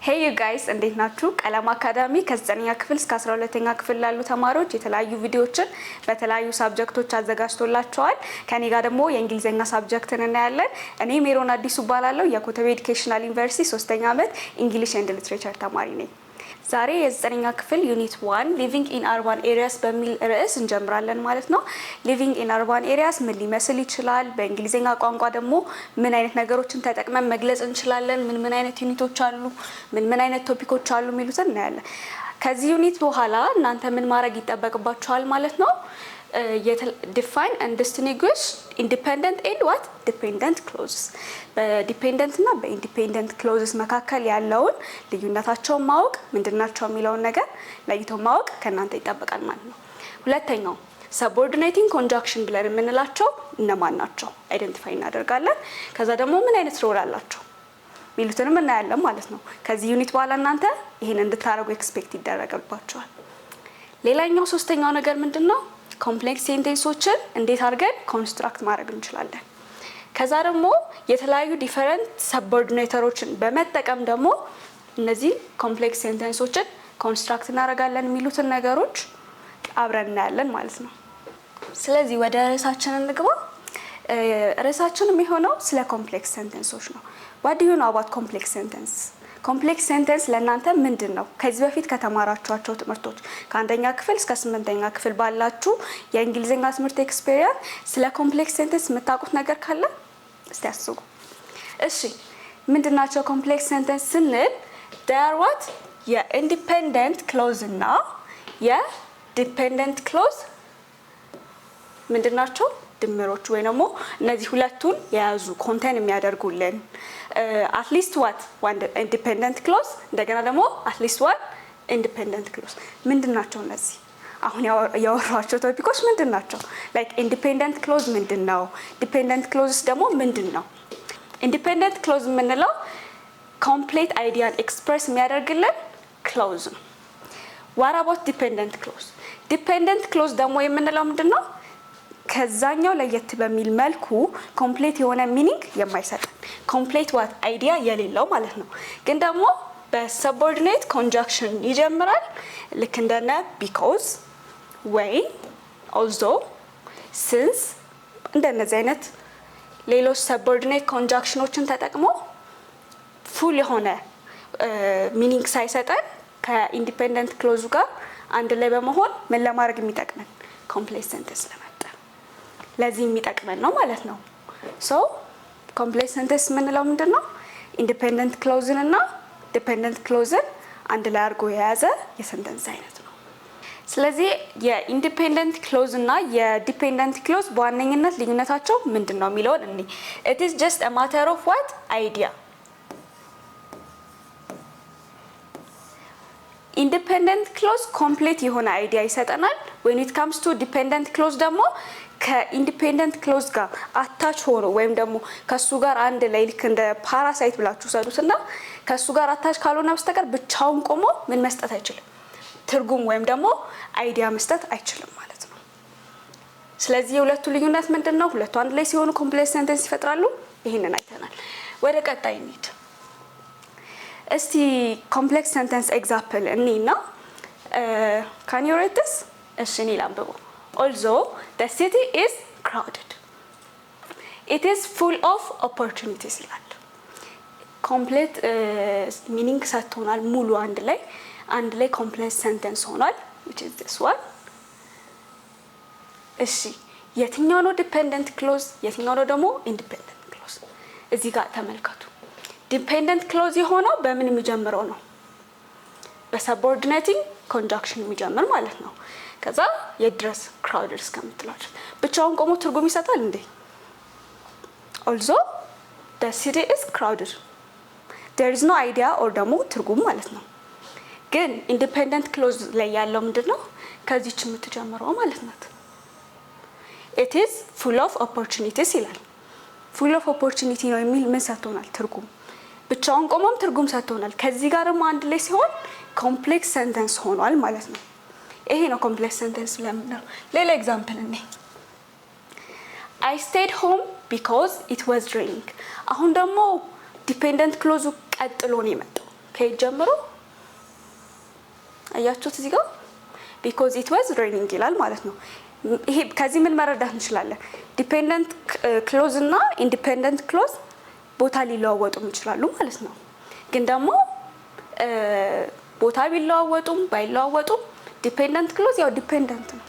Hey you guys እንዴት ናችሁ? ቀለም አካዳሚ ከ9ኛ ክፍል እስከ 12ኛ ክፍል ላሉ ተማሪዎች የተለያዩ ቪዲዮዎችን በተለያዩ ሳብጀክቶች አዘጋጅቶላችኋል። ከኔ ጋር ደግሞ የእንግሊዘኛ ሳብጀክትን እናያለን። እኔ ሜሮን አዲሱ እባላለሁ። የኮተቤ ኤዱኬሽናል ዩኒቨርሲቲ 3ኛ ዓመት እንግሊሽ ኤንድ ሊትሬቸር ተማሪ ነኝ። ዛሬ የ9ኛ ክፍል ዩኒት 1 ሊቪንግ ኢን አርባን ኤሪያስ በሚል ርዕስ እንጀምራለን ማለት ነው። ሊቪንግ ኢን አርባን ኤሪያስ ምን ሊመስል ይችላል? በእንግሊዘኛ ቋንቋ ደግሞ ምን አይነት ነገሮችን ተጠቅመን መግለጽ እንችላለን? ምን አይነት ዩኒቶች አሉ? ምን አይነት ቶፒኮች አሉ የሚሉትን እናያለን። ከዚህ ዩኒት በኋላ እናንተ ምን ማድረግ ይጠበቅባችኋል ማለት ነው? define and distinguish independent and what dependent clauses በዲፔንደንት እና በኢንዲፔንደንት ክሎዝስ መካከል ያለውን ልዩነታቸውን ማወቅ ምንድናቸው የሚለውን ነገር ለይቶ ማወቅ ከናንተ ይጠበቃል ማለት ነው። ሁለተኛው subordinating conjunction ብለን የምንላቸው እነማን ናቸው አይደንቲፋይ እናደርጋለን። ከዛ ደግሞ ምን አይነት ሮል አላቸው ሚሉትንም እናያለን ማለት ነው። ከዚህ ዩኒት በኋላ እናንተ ይሄን እንድታረጉ ኤክስፔክት ይደረግባችኋል። ሌላኛው ሶስተኛው ነገር ምንድነው? ኮምፕሌክስ ሴንቴንሶችን እንዴት አድርገን ኮንስትራክት ማድረግ እንችላለን። ከዛ ደግሞ የተለያዩ ዲፈረንት ሰብኦርዲኔተሮችን በመጠቀም ደግሞ እነዚህ ኮምፕሌክስ ሴንቴንሶችን ኮንስትራክት እናደርጋለን የሚሉትን ነገሮች አብረን እናያለን ማለት ነው። ስለዚህ ወደ ርዕሳችን እንግባ። ርዕሳችን የሚሆነው ስለ ኮምፕሌክስ ሴንቴንሶች ነው። what do you know about complex sentence? ኮምፕሌክስ ሴንተንስ ለእናንተ ምንድነው? ከዚህ በፊት ከተማራችኋቸው ትምህርቶች ከአንደኛ ክፍል እስከ 8ኛ ክፍል ባላችሁ የእንግሊዘኛ ትምህርት ኤክስፒሪየንስ ስለ ኮምፕሌክስ ሴንተንስ የምታውቁት ነገር ካለ እስቲ አስቡ። እሺ ምንድናቸው ኮምፕሌክስ ሴንተንስ ስንል? they are what የኢንዲፔንደንት ክሎዝ እና የዲፔንደንት ክሎዝ ምንድናቸው? ድምሮች ወይ ደግሞ እነዚህ ሁለቱን የያዙ ኮንቴን የሚያደርጉልን at least one independent clause እንደገና ደግሞ at least one independent clause ምንድናቸው? እነዚህ አሁን ያወራኋቸው ቶፒኮች ምንድናቸው? like independent clause ምንድነው? dependent clauses ደግሞ ምንድነው? independent clause የምንለው complete idea express የሚያደርግልን clause ነው። what about dependent clause? dependent clause ደግሞ የምንለው ምንድነው? ከዛኛው ለየት በሚል መልኩ ኮምፕሊት የሆነ ሚኒንግ የማይሰጠን ኮምፕሊት ዋት አይዲያ የሌለው ማለት ነው። ግን ደግሞ በሰብኦርዲኔት ኮንጃንክሽን ይጀምራል። ልክ እንደነ because when although since እንደነዚህ አይነት ሌሎች ሰብኦርዲኔት ኮንጃንክሽኖችን ተጠቅሞ ፉል የሆነ ሚኒንግ ሳይሰጠን ከኢንዲፔንደንት ክሎዙ ጋር አንድ ላይ በመሆን ምን ለማድረግ የሚጠቅመን ኮምፕሌክስ ሴንተንስ ለዚህ የሚጠቅመን ነው ማለት ነው። ሶ ኮምፕሌክስ ሴንተንስ የምንለው ምንድነው? ኢንዲፔንደንት ክሎዝን እና ዲፔንደንት ክሎዝን አንድ ላይ አድርጎ የያዘ የሴንተንስ አይነት ነው። ስለዚህ የኢንዲፔንደንት ክሎዝ እና የዲፔንደንት ክሎዝ በዋነኝነት ልዩነታቸው ምንድነው የሚለውን እኔ it is just a matter of what idea ኢንዲፔንደንት ክሎዝ ኮምፕሊት የሆነ አይዲያ ይሰጠናል። when it comes to dependent clause ደግሞ ከኢንዲፔንደንት ክሎዝ ጋር አታች ሆኖ ወይም ደግሞ ከሱ ጋር አንድ ላይ ልክ እንደ ፓራሳይት ብላችሁ ሰዱትና ከሱ ጋር አታች ካልሆነ በስተቀር ብቻውን ቆሞ ምን መስጠት አይችልም፣ ትርጉም ወይም ደግሞ አይዲያ መስጠት አይችልም ማለት ነው። ስለዚህ የሁለቱ ልዩነት ምንድነው? ሁለቱ አንድ ላይ ሲሆኑ ኮምፕሌክስ ሴንተንስ ይፈጥራሉ። ይሄንን አይተናል። ወደ ቀጣይ እንሂድ። እስቲ ኮምፕሌክስ ሴንተንስ ኤግዛምፕል እኔና can you read this? እሺ እኔ ላንብበው። although the city is crowded it is full of opportunities ይላል። ኮምፕሌት ሚኒንግ ሰጥቶናል። ሙሉ አንድ ላይ ኮምፕሌክስ ሴንተንስ ሆኗል which is this one። እሺ የትኛው ነው ዲፔንደንት ክሎዝ የትኛው ነው ደግሞ ኢንዲፔንደንት ክሎዝ? እዚህ ጋር ተመልከቱ። ዲፔንደንት ክሎዝ የሆነው በምን የሚጀምረው ነው? በሰብኦርዲኔቲንግ ኮንጃንክሽን የሚጀምር ማለት ነው። ከዛ የድረስ ክራውድድ እስከምትላችሁ ብቻውን ቆሞ ትርጉም ይሰጣል እንዴ? although the city is crowded there is no idea or ደግሞ ትርጉም ማለት ነው። ግን ኢንዲፔንደንት ክሎዝ ላይ ያለው ምንድነው? ከዚህች የምትጀምረው ማለት ናት። it is full of opportunities ይላል። full of opportunity ነው የሚል ምን ሰጥቶናል? ትርጉም። ብቻውን ቆሞም ትርጉም ሰጥቶናል። ከዚህ ጋር ደግሞ አንድ ላይ ሲሆን ኮምፕሌክስ ሴንተንስ ሆኗል ማለት ነው። ይሄ ነው ኮምፕሌክስ ሴንተንስ ለምንድነው? ሌላ ኤግዛምፕል እኔ I stayed home because it was raining። አሁን ደግሞ ዲፔንደንት ክሎዙ ቀጥሎ ነው የመጣው ከጀምሮ አያችሁት እዚህ ጋር because it was raining ይላል ማለት ነው። ይሄ ከዚህ ምን መረዳት እንችላለን? ዲፔንደንት ክሎዝ እና ኢንዲፔንደንት ክሎዝ ቦታ ሊለዋወጡ ይችላሉ ማለት ነው። ግን ደግሞ ቦታ ቢለዋወጡም ባይለዋወጡም ዲፔንደንት ክሎዝ ያው ዲፔንደንት ነው፣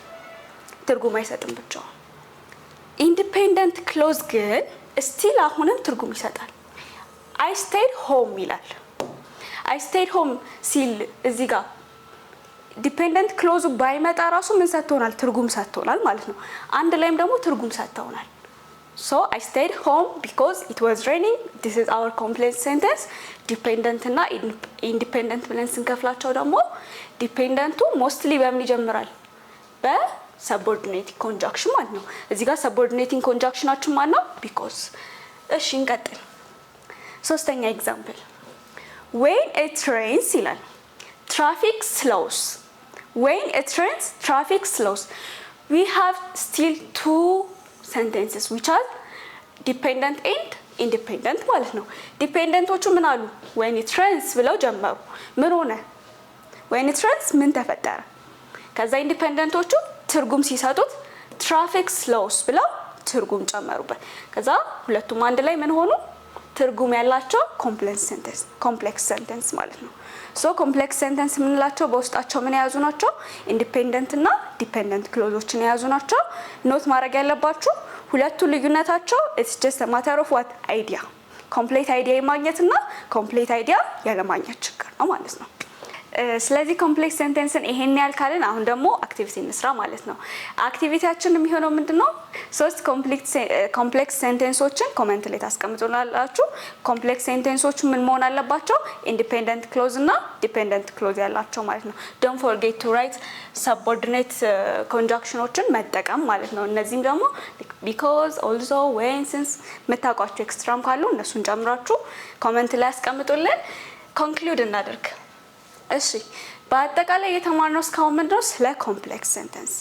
ትርጉም አይሰጥም ብቻው። ኢንዲፔንደንት ክሎዝ ግን ስቲል አሁንም ትርጉም ይሰጣል። I stayed home ይላል። I stayed home ሲል እዚህ ጋር ዲፔንደንት ክሎዙ ባይመጣ ራሱ ምን ሰጥቶናል? ትርጉም ሰጥቶናል ማለት ነው። አንድ ላይም ደግሞ ትርጉም ሰጥተውናል። So I stayed home because it was raining. This is our complex sentence. ዲፔንደንት እና ኢንዲፔንደንት ብለን ስንከፍላቸው ደግሞ ዲፔንደንቱ ሞስትሊ በምን ይጀምራል? በሰቦርዲኔቲንግ ኮንጃክሽን ማለት ነው። እዚህ ጋር ሰቦርዲኔቲንግ ኮንጃክሽናችን ማለት ነው because። እሺ እንቀጥል። ሶስተኛ ኤግዛምፕል when it rains ይላል traffic slows. When it rains traffic slows. We have still two sentences which are dependent and independent ማለት ነው። ዲፔንደንቶቹ ምን አሉ? when it rains ብለው ጀመሩ። ምን ሆነ? when it rains ምን ተፈጠረ? ከዛ ኢንዲፔንደንቶቹ ትርጉም ሲሰጡት traffic slows ብለው ትርጉም ጨመሩበት። ከዛ ሁለቱም አንድ ላይ ምን ሆኑ? ትርጉም ያላቸው ኮምፕሌክስ ሴንተንስ ማለት ነው። ሶ ኮምፕሌክስ ሴንተንስ የምንላቸው በውስጣቸው ምን የያዙ ናቸው? ኢንዲፔንደንት እና ዲፔንደንት ክሎዞችን የያዙ ናቸው። ኖት ማድረግ ያለባችሁ ሁለቱ ልዩነታቸው ኢትስ ጀስት አ ማተር ኦፍ ዋት አይዲያ፣ ኮምፕሌት አይዲያ የማግኘት እና ኮምፕሌት አይዲያ ያለማግኘት ችግር ነው ማለት ነው። ስለዚህ ኮምፕሌክስ ሴንተንስን ይሄን ያህል ካልን አሁን ደግሞ አክቲቪቲ እንስራ ማለት ነው። አክቲቪቲያችን የሚሆነው ምንድነው? ሶስት ኮምፕሌክስ ሴንተንሶችን ኮሜንት ላይ ታስቀምጡላላችሁ። ኮምፕሌክስ ሴንተንሶቹ ምን መሆን አለባቸው? ኢንዲፔንደንት ክሎዝ እና ዲፔንደንት ክሎዝ ያላቸው ማለት ነው። ዶንት ፎርጌት ቱ ራይት ሰቦርዲኔት ኮንጃክሽኖችን መጠቀም ማለት ነው። እነዚህም ደግሞ ቢኮዝ፣ ኦልዞ፣ ዌን፣ ሲንስ የምታውቋቸው ኤክስትራም ካሉ እነሱን ጨምራችሁ ኮሜንት ላይ ያስቀምጡልን። ኮንክሉድ እናደርግ። እሺ በአጠቃላይ የተማርነው እስካሁን ምንድነው? ስለ ኮምፕሌክስ ሴንተንስ።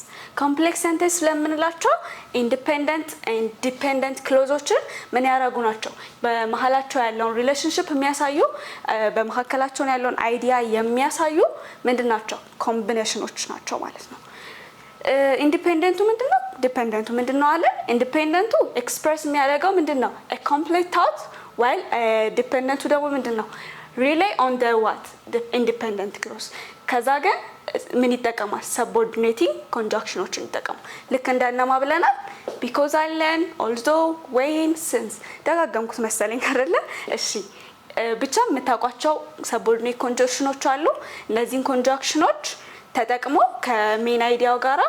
ኮምፕሌክስ ሴንተንስ ስለምንላቸው ኢንዲፔንደንት ኤንድ ዲፔንደንት ክሎዞችን ምን ያደርጉ ናቸው? በመሀላቸው ያለውን ሪሌሽንሺፕ የሚያሳዩ፣ በመካከላቸው ያለውን አይዲያ የሚያሳዩ ምንድን ናቸው? ኮምቢኔሽኖች ናቸው ማለት ነው። ኢንዲፔንደንቱ ምንድነው? ዲፔንደንቱ ምንድነው አለ? ኢንዲፔንደንቱ ኤክስፕሬስ የሚያደርገው ምንድነው? a complete thought while ዲፔንደንቱ ደግሞ ምንድነው? rely on the what? the independent clause። ከዛ ግን ምን ይጠቀማል? subordinating conjunctionዎችን ይጠቀማል። ልክ እንደነማ ብለናል? because አለን፣ although፣ when፣ since። ደጋገምኩት መሰለኝ አይደለ? እሺ ብቻ የምታውቋቸው subordinate conjunctionዎች አሉ። እነዚህን conjunctionዎች ተጠቅሞ ከሜን አይዲያው ጋራ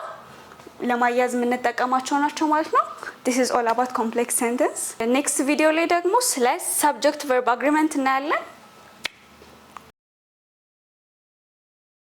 ለማያዝ የምንጠቀማቸው ናቸው ማለት ነው። this is all about complex sentence። next ቪዲዮ ላይ ደግሞ ስለ subject verb agreement እናያለን።